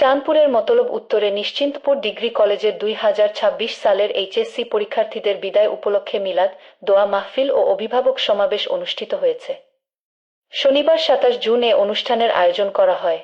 চাঁদপুরের মতলব উত্তরে নিশ্চিন্তপুর ডিগ্রি কলেজের 2026 সালের এইচএসসি পরীক্ষার্থীদের বিদায় উপলক্ষে মিলাদ, দোয়া মাহফিল ও অভিভাবক সমাবেশ অনুষ্ঠিত হয়েছে। শনিবার 27 জুন এ অনুষ্ঠানের আয়োজন করা হয়।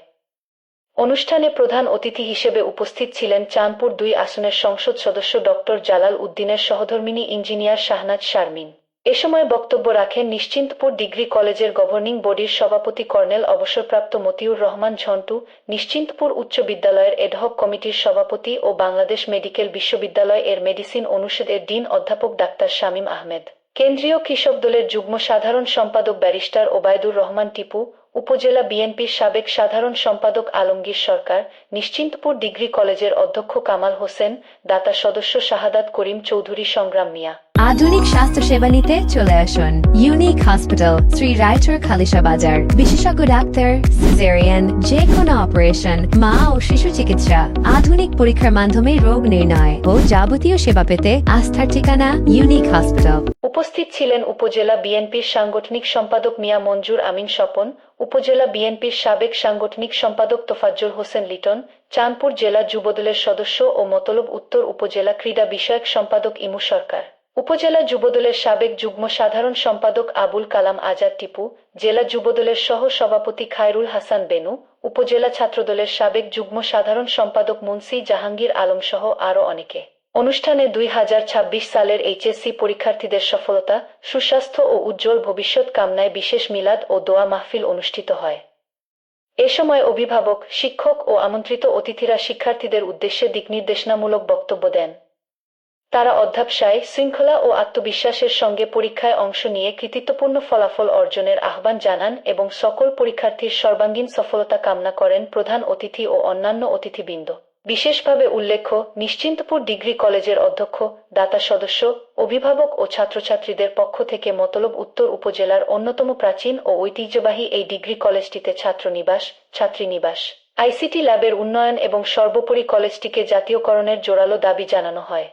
অনুষ্ঠানে প্রধান অতিথি হিসেবে উপস্থিত ছিলেন চাঁদপুর 2 আসনের সংসদ সদস্য ডক্টর জালাল উদ্দিনের সহধর্মিণী ইঞ্জিনিয়ার শাহনাজ শারমিন। এ সময় বক্তব্য রাখেন নিশ্চিন্তপুর ডিগ্রি কলেজের গভর্নিং বডির সভাপতি কর্নেল অবসরপ্রাপ্ত মতিউর রহমান ঝন্টু, নিশ্চিন্তপুর উচ্চ বিদ্যালয়ের এডহক কমিটির সভাপতি ও বাংলাদেশ মেডিকেল বিশ্ববিদ্যালয় এর মেডিসিন অনুষদের ডিন অধ্যাপক ডাক্তার শামীম আহমেদ, কেন্দ্রীয় কৃষক দলের যুগ্ম সাধারণ সম্পাদক ব্যারিস্টার ওবায়দুর রহমান টিপু, উপজেলা বিএনপির সাবেক সাধারণ সম্পাদক আলমগীর সরকার, নিশ্চিন্তপুর ডিগ্রি কলেজের অধ্যক্ষ কামাল হোসেন, দাতা সদস্য শাহাদাত করিম চৌধুরী, সংগ্রাম মিয়া। আধুনিক স্বাস্থ্য সেবা নিতে চলে আসুন unique hospital, Shri writer Khalisha বাজার। বিশেষজ্ঞ ডাক্তার, সিজারিয়ান, যে কোনো অপারেশন, মা ও শিশু চিকিৎসা, আধুনিক পরীক্ষার মাধ্যমে রোগ নির্ণয় ও যাবতীয় সেবা পেতে আস্থার ঠিকানা ইউনিক হসপিটাল। উপস্থিত ছিলেন উপজেলা বিএনপির সাংগঠনিক সম্পাদক মিয়া মঞ্জুর আমিন স্বপন, উপজেলা বিএনপির সাবেক সাংগঠনিক সম্পাদক তোফাজ্জল হোসেন লিটন, চাঁদপুর জেলা যুবদলের সদস্য ও মতলব উত্তর উপজেলা ক্রীড়া বিষয়ক সম্পাদক ইমু সরকার, উপজেলা যুবদলের সাবেক যুগ্ম সাধারণ সম্পাদক আবুল কালাম আজাদ টিপু, জেলা যুবদলের সহ সভাপতি খায়রুল হাসান বেনু, উপজেলা ছাত্রদলের সাবেক যুগ্ম সাধারণ সম্পাদক মুন্সি জাহাঙ্গীর আলম সহ আরও অনেকে। অনুষ্ঠানে 2026 সালের এইচএসসি পরীক্ষার্থীদের সফলতা, সুস্বাস্থ্য ও উজ্জ্বল ভবিষ্যৎ কামনায় বিশেষ মিলাদ ও দোয়া মাহফিল অনুষ্ঠিত হয়। এ সময় অভিভাবক, শিক্ষক ও আমন্ত্রিত অতিথিরা শিক্ষার্থীদের উদ্দেশ্যে দিকনির্দেশনামূলক বক্তব্য দেন। তারা অধ্যবসায়, শৃঙ্খলা ও আত্মবিশ্বাসের সঙ্গে পরীক্ষায় অংশ নিয়ে কৃতিত্বপূর্ণ ফলাফল অর্জনের আহ্বান জানান এবং সকল পরীক্ষার্থীর সর্বাঙ্গীন সফলতা কামনা করেন প্রধান অতিথি ও অন্যান্য অতিথিবৃন্দ। বিশেষভাবে উল্লেখ্য, নিশ্চিন্তপুর ডিগ্রি কলেজের অধ্যক্ষ, দাতা সদস্য, অভিভাবক ও ছাত্রছাত্রীদের পক্ষ থেকে মতলব উত্তর উপজেলার অন্যতম প্রাচীন ও ঐতিহ্যবাহী এই ডিগ্রি কলেজটিতে ছাত্রনিবাস, ছাত্রীনিবাস, আইসিটি ল্যাবের উন্নয়ন এবং সর্বোপরি কলেজটিকে জাতীয়করণের জোরালো দাবি জানানো হয়।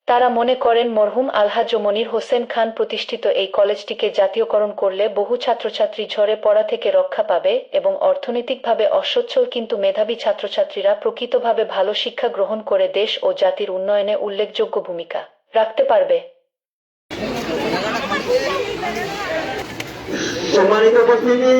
তারা মনে করেন মরহুম আলহাজ মনির হোসেন খান প্রতিষ্ঠিত এই কলেজটিকে জাতীয়করণ করলে বহু ছাত্রছাত্রী ঝরে পড়া থেকে রক্ষা পাবে এবং অর্থনৈতিকভাবে অসচ্ছল কিন্তু মেধাবী ছাত্রছাত্রীরা প্রকৃতভাবে ভালো শিক্ষা গ্রহণ করে দেশ ও জাতির উন্নয়নে উল্লেখযোগ্য ভূমিকা রাখতে পারবে। সম্মানিত উপস্থিতি